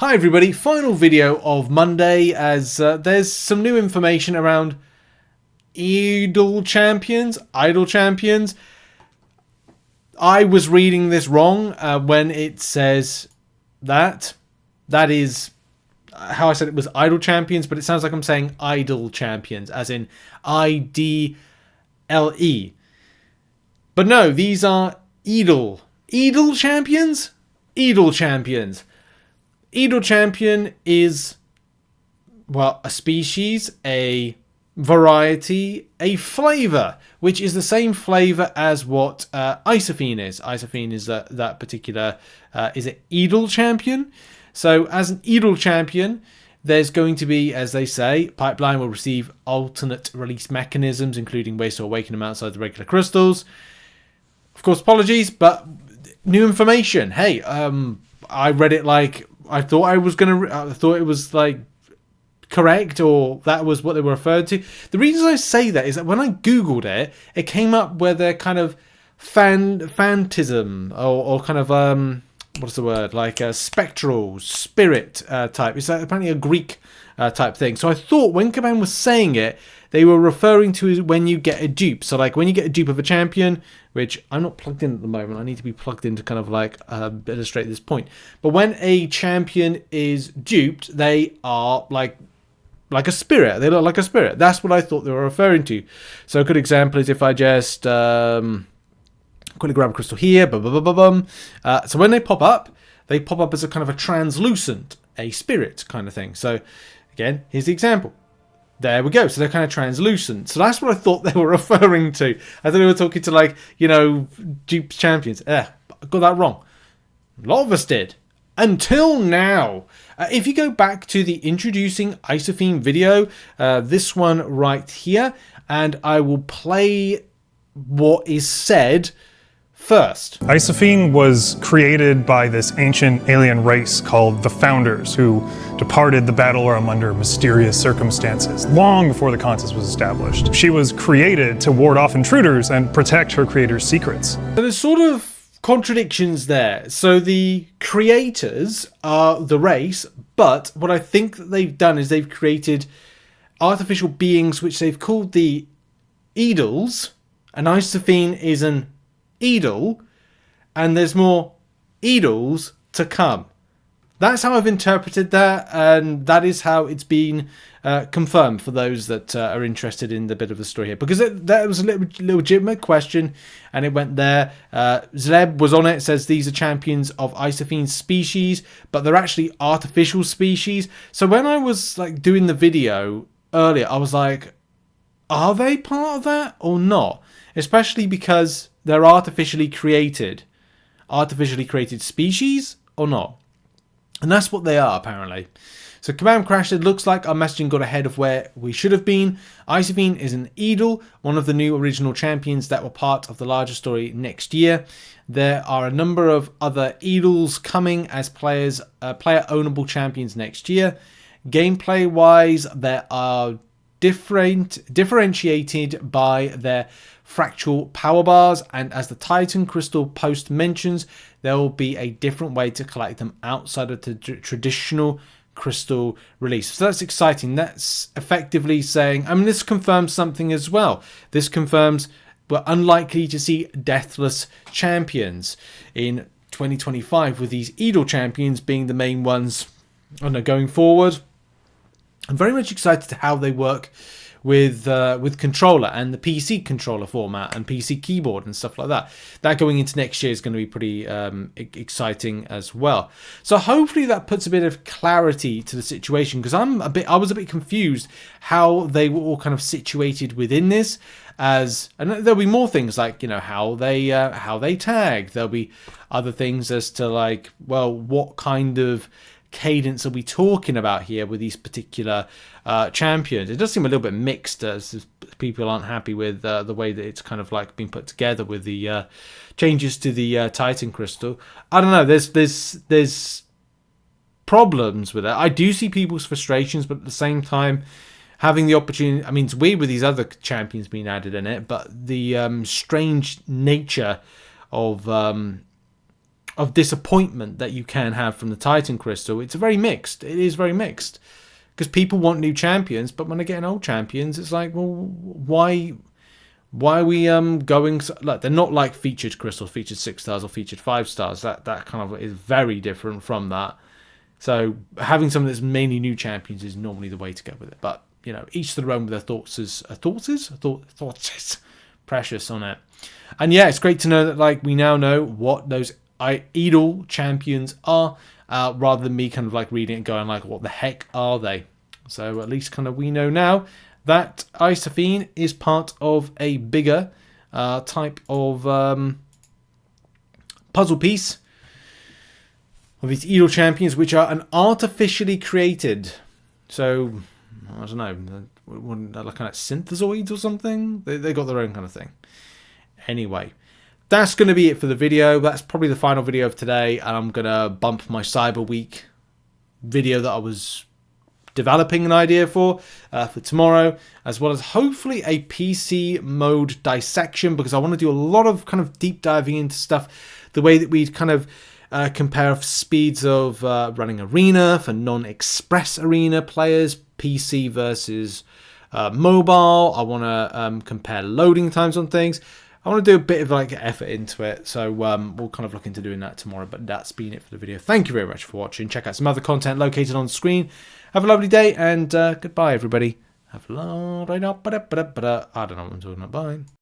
Hi everybody, final video of Monday as there's some new information around Idol champions. I was reading this wrong when it says that. That is how I said it was Idol champions, but it sounds like I'm saying Idol champions, as in I-D-L-E. But no, these are Eidol. Eidol champions? Eidol champions. Eidol champion is, well, a species, a variety, a flavor, which is the same flavor as what Isophyene is. Isophyene is that particular, is it Eidol champion? So as an Eidol champion, there's going to be, as they say, Pipeline will receive alternate release mechanisms, including ways to awaken them outside the regular crystals. Of course, apologies, but new information. Hey, I read it like I thought I thought it was like correct, or that was what they were referred to. The reason I say that is that when I googled it, it came up where they're kind of phantasm or kind of what's the word, like a spectral spirit type. It's like apparently a Greek type thing. So I thought when Kabam was saying it, they were referring to when you get a dupe. So like when you get a dupe of a champion, which I'm not plugged in at the moment. I need to be plugged in to kind of like illustrate this point. But when a champion is duped, they are like a spirit. They look like a spirit. That's what I thought they were referring to. So a good example is if I just quickly grab a crystal here. So when they pop up as a kind of a translucent, a spirit kind of thing. So again, here's the example. There we go. So they're kind of translucent. So that's what I thought they were referring to. I thought they were talking to, like, you know, dupe champions. I got that wrong. A lot of us did. Until now. If you go back to the introducing Isophyene video, this one right here, and I will play what is said first. Isophyene was created by this ancient alien race called the Founders, who departed the battle realm under mysterious circumstances, long before the contest was established. She was created to ward off intruders and protect her creator's secrets. So there's sort of contradictions there. So the creators are the race, but what I think that they've done is they've created artificial beings which they've called the Eidols, and Isophyene is an Eidol, and there's more Eidols to come. That's how I've interpreted that, and that is how it's been confirmed for those that are interested in the bit of the story here, because that was a legitimate question, and it went there. Zleb was on it, says these are champions of Isophyene species, but they're actually artificial species. So when I was like doing the video earlier, I was like, are they part of that or not? Especially because they're artificially created species or not? And that's what they are, apparently. So Kabam crashed. It looks like our messaging got ahead of where we should have been. Isophyene is an Eidol, one of the new original champions that were part of the larger story next year. There are a number of other Eidols coming as player ownable champions next year. Gameplay wise, they are differentiated by their fractal power bars, and as the Titan Crystal post mentions, there will be a different way to collect them outside of the traditional crystal release. So that's exciting. That's effectively saying, I mean, this confirms something as well. This confirms we're unlikely to see deathless champions in 2025, with these Eidol champions being the main ones going forward. I'm very much excited to how they work with controller and the PC controller format and PC keyboard and stuff like that. That going into next year is going to be pretty exciting as well. So hopefully that puts a bit of clarity to the situation, because I was a bit confused how they were all kind of situated within this. And there'll be more things like, you know, how they tag. There'll be other things as to, like, well, what kind of cadence are we talking about here with these particular champions? It does seem a little bit mixed, as people aren't happy with the way that it's kind of like been put together with the changes to the Titan Crystal. I don't know. There's problems with it. I do see people's frustrations, but at the same time, having the opportunity, I mean, it's weird with these other champions being added in it, but the strange nature of disappointment that you can have from the Titan Crystal. It's very mixed. It is very mixed. Because people want new champions, but when they're getting old champions, it's like, well, why are we going... Look, they're not like featured crystals, featured 6 stars or featured 5 stars. That kind of is very different from that. So having something that's mainly new champions is normally the way to go with it. But, you know, each to their own with their thoughts. Precious on it. And yeah, it's great to know that, like, we now know what those Eidol champions are, rather than me kind of like reading it and going like, what the heck are they? So at least kind of we know now that Isophyene is part of a bigger type of puzzle piece of these Eidol champions, which are an artificially created. So I don't know, like kind of synthezoids or something. They got their own kind of thing. Anyway, that's going to be it for the video. That's probably the final video of today, and I'm going to bump my Cyber Week video that I was developing an idea for tomorrow, as well as hopefully a PC mode dissection, because I want to do a lot of kind of deep diving into stuff, the way that we kind of compare speeds of running arena for non-express arena players, PC versus mobile. I want to compare loading times on things. I want to do a bit of like effort into it, so we'll kind of look into doing that tomorrow. But that's been it for the video. Thank you very much for watching. Check out some other content located on screen. Have a lovely day, and goodbye, everybody. Have a lovely... I don't know what I'm talking about. Bye.